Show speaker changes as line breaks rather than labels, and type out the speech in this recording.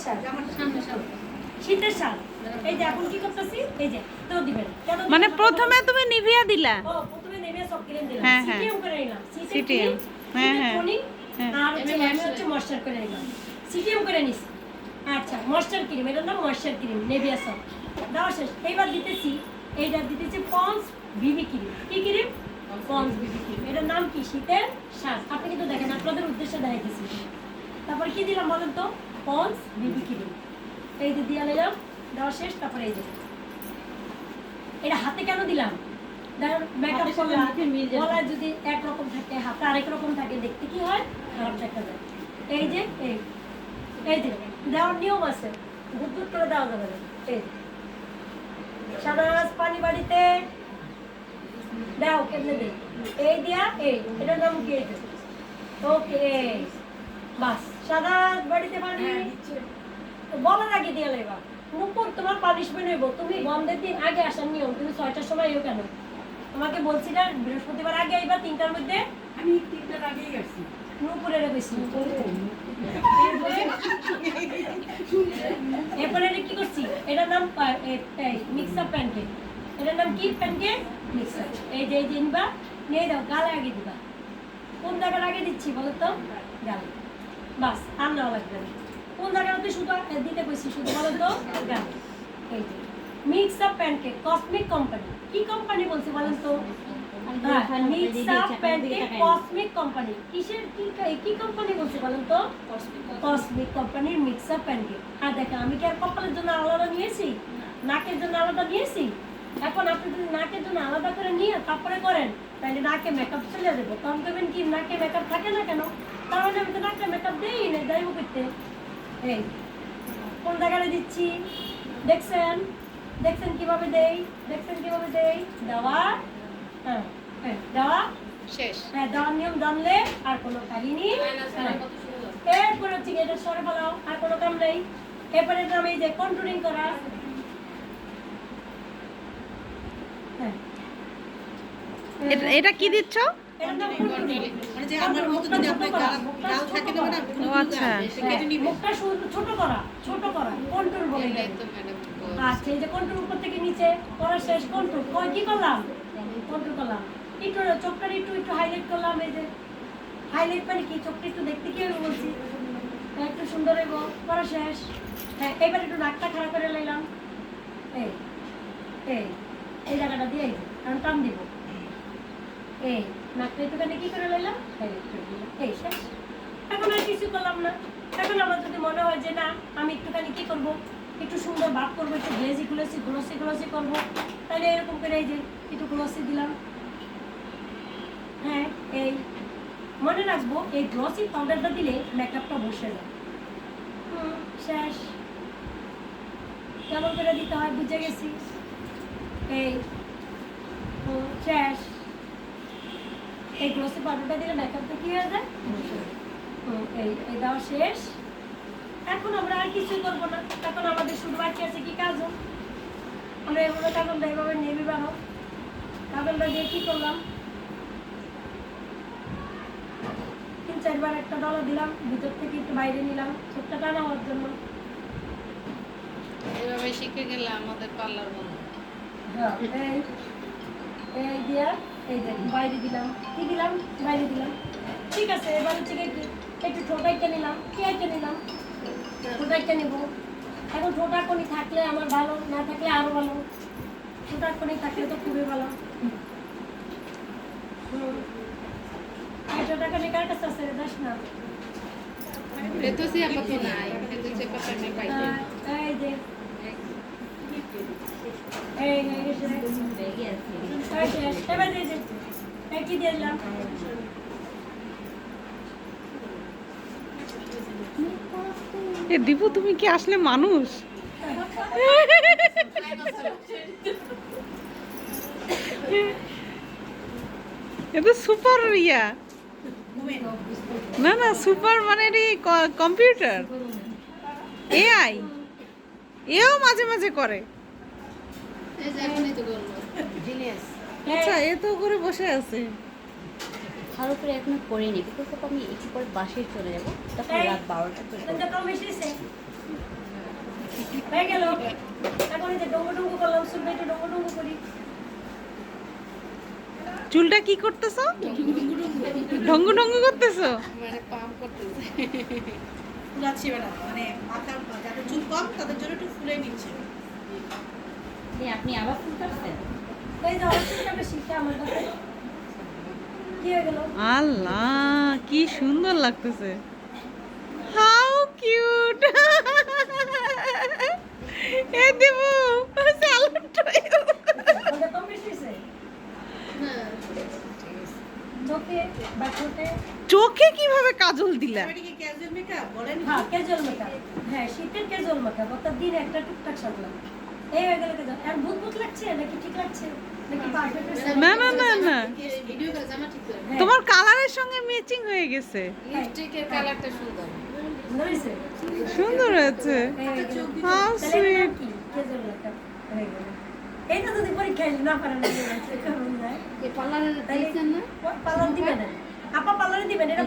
শাল, শীতের শাল। এই যে এখন কি করতেছি, এই যে তো দিবেন কেন
মানে প্রথমে তুমি নিভিয়া দিলা?
ও প্রথমে নেমে সব ক্রিম দিলাম,
হ্যাঁ, হ্যাঁ।
সিটিএম করে নিলাম,
সিটিএম, হ্যাঁ, হ্যাঁ। হ্যাঁ।
আর আমি ময়েশ্চার করে নিলাম, সিটিএম করে নিছি। আচ্ছা ময়েশ্চার ক্রিম, এটার নাম ময়েশ্চার ক্রিম নেভিয়া সব দেওয়া শেষ। এইবার দিতেছি, এইটা দিতেছি পন্স বিবি ক্রিম। কি ক্রিম? পন্স বিবি ক্রিম। এটার নাম কি? শীতের শাল। আপনি কিন্তু দেখেন, আপনাদের উদ্দেশ্যে দেখাইতেছি। তারপরে কি দিলাম বলেন তো? পন্স বিবি ক্রিম। এই যে দিয়ে নিলাম, দেওয়া শেষ। তারপরে এই যে এটা হাতে কেন দিলাম? মেকআপ করলে গলায় যদি একরকম থাকে, হাতে আরেক রকম থাকে, দেখতে কি হয়? খারাপ দেখা যায়। এই যে এই যে দেওয়ার নিয়ম আছে, বুদ্ধুর করে দেওয়া যাবে না। এই সানাস পানি বাড়িতে দাও, কেমনে দে? এই দিয়া এই, এটার নাম কি? এই ওকে, বাস। সানাস বাড়িতে পানি বলার আগে দিয়ে লেবা মুকুর, তোমার পানিশমেন্ট হইব। তুমি বন্ধের দিন আগে আসার নিয়ম, তুমি 6টার সময় এও কেন? তোমাকে বলছিলাম বৃহস্পতিবার আগে আইবা 3টার মধ্যে।
আমি 3টার আগেই গেছি।
নুপুরে গেছি। এরপরে কি করছি? এটার নাম মিক্স আপ প্যানকেক। এটার নাম কি? Pancake mix up. এই যে নিবা, নিয়ে দাও, গালে আগে দিবা। কোন জায়গার আগে দিচ্ছি বলো তো? গালে। বাস, আর নেওয়া লাগবে না। কোন জায়গাতে শুধু দিতে কইছি, শুধু বলো তো? গালে। এই যে mix up pancake, cosmic company. কি কোম্পানি বলছি বলেন তো? Mix up pancake cosmic company. কিসের কি কোম্পানি বলছে বলেন তো? কসমিক কোম্পানির মিক্স আপ প্যানকেক। আর দেখেন, আমি কি আর কপালের জন্য আলাদা নিয়েছি, নাকের জন্য আলাদা নিয়েছি? এখন আপনি যদি নাকের জন্য আলাদা করে নিয়ে তারপরে করেন, তাহলে নাকে মেকআপ চলে যাবো। তখন করবেন কি, নাকে মেকআপ থাকে না কেন? তাহলে আমি তো নাকে মেকআপ দিই না, যাইব করতে। এই কোন জায়গায় দিচ্ছি দেখছেন? দেখছেন কিভাবে দেই? দেখছেন কিভাবে দেই? দেওয়া, হ্যাঁ হ্যাঁ, দেওয়া
শেষ।
হ্যাঁ, দেওয়ার নিয়ম জানলে আর কোনো কাহিনী। এরপরে হচ্ছে এটা সরে ফেলাও, আর কোনো কাম নেই। এরপরে আমি এই যে কন্ট্রোলিং করা, হ্যাঁ
এটা কি দিচ্ছ?
এটার নাম কন্ট্রোলিং।
মানে যে আমার মতো যদি আপনার গাল থাকে না ম্যাডাম,
ও আচ্ছা।
কেটে নিবে।
মুখটা ছোট করা, ছোট করা, কন্ট্রোল বলে এটাকে। আচ্ছা, এই যে কন্ট্রোল উপর থেকে নিচে করা শেষ। কন্ট্রোল কি করলাম? কন্ট্রোল করলাম। একটু চোখটা একটু হাইলাইট করলাম। এই যে হাইলাইট মানে কি? চোখটা একটু দেখতে কি হবে বলছি, একটু সুন্দর হইব। করা শেষ। হ্যাঁ, এবার একটু নাকটা খারাপ করে লাইলাম। এই এই এই জায়গাটা দিয়ে কারণ টান দিব। এই নাকটা একটুখানি কি করে লাইলাম, হাইলাইট করে দিলাম। এই শেষ। এখন আর কিছু করলাম না। এখন আমার যদি মনে হয় যে না, আমি একটুখানি কি করব, একটু সুন্দর ভাব করবো, একটু গ্লেজি গ্লোসি করবো, তাহলে এরকম করে এই যে একটু গ্লোসি দিলাম। হ্যাঁ, এই মনে রাখবো, এই গ্লসি পাউডারটা দিলে মেকআপটা বসে যায়। শেষ। কেমন করে দিতে হয় বুঝে গেছি। এই শেষ। এই গ্লসি পাউডারটা দিলে মেকআপটা কি হয়ে যায়? এই দেওয়া শেষ। এখন আমরা আর কিছুই করবো না। এখন আমাদের শুধু বাকি আছে কি? কাজল। আমরা এভাবে কাজলটা এভাবে নেমে বানো। কাজলটা দিয়ে কি করলাম, 3-4 বার একটা ডলা দিলাম, ভিতর থেকে একটু বাইরে নিলাম, চোখটা টানা হওয়ার জন্য।
এভাবে শিখে গেলে আমাদের পার্লার বন্ধ।
হ্যাঁ, এই দিয়া এই যে বাইরে দিলাম। কি দিলাম? বাইরে দিলাম। ঠিক আছে, এবার হচ্ছে একটু ঠোঁটাইটা নিলাম। কি আইটা নিলাম? ঠোঁটাইটা নিব। এখন ঠোঁটাকনি থাকলে আমার ভালো, না থাকলে আরো ভালো। ঠোঁটাকনি থাকলে তো খুবই ভালো। ঠোঁটাকনি কার কাছে আছে রে? দাস না।
এতো সে আপা তো নাই, এতো সে পাপা মে পাইছে।
এই যে এবার কি দিলাম?
এ দীপু, তুমি কি আসলে মানুষ? এটা সুপার ইয়া না, না সুপার মানে কম্পিউটার, এআই। এও মাঝে মাঝে করে। আচ্ছা, এ তো করে বসে আছে।
ভালো করে এখনো করিনি, বিকজ আমি একটু পরে বাসে চলে যাবো, তখন রাত 12টা চলে যাবো।
হয়ে গেল। এখন এই যে ডঙ্গো ডঙ্গো করলাম, চুলটা একটু ডঙ্গো ডঙ্গো করি।
চুলটা কি করতেছো? ঢঙ্গু ঢঙ্গু করতেছো?
মানে পাম্প করতেছে ফুলাচ্ছি এবার মানে মাথা যাদের চুল কম তাদের জন্য একটু ফুলে নিচ্ছে
আপনি আবার ফুল কাটছেন?
এই যে আমার চুলটা বেশি আমার কাছে। কি হয়ে গেল?
আল্লাহ কি সুন্দর লাগতেছে। How cute. A Debu salad
ওটা কম বেশি হয়েছে? চোখে বা ঠোঁটে?
চোখে কিভাবে কাজল দিলা?
এটা কি ক্যাজুয়াল মেকআপ বলেন
হ্যাঁ, ক্যাজুয়াল মেকআপ। হ্যাঁ, শীতের ক্যাজুয়াল মেকআপ। অর্থাৎ দিনে একটা টুকটাক সাজলাম। এই হয়ে গেল ক্যাজুয়াল। আর ভূত ভূত লাগছে নাকি ঠিক লাগছে? নাকি পারফেক্ট হয়েছে?
না না না না,
ভিডিও করে জামা ঠিক করে
হ্যাঁ,
তোমার কালারের সঙ্গে ম্যাচিং হয়ে গেছে।
লিপস্টিকের কালারটা সুন্দর
সুন্দর হয়েছে?
সুন্দর হয়েছে।
এই হয়ে গেল।
হাউ
তাহলে এটার নাম
সুইট।
কি? ক্যাজুয়াল মেকআপ হয়ে গেল। এইটা যদি পরীক্ষায় না পারেন কেমন যায়?
এই পার্লারে
তাহলে
দিয়েছেন না
পার্লার দিবেন না? আপা পার্লারে দিবেন এটা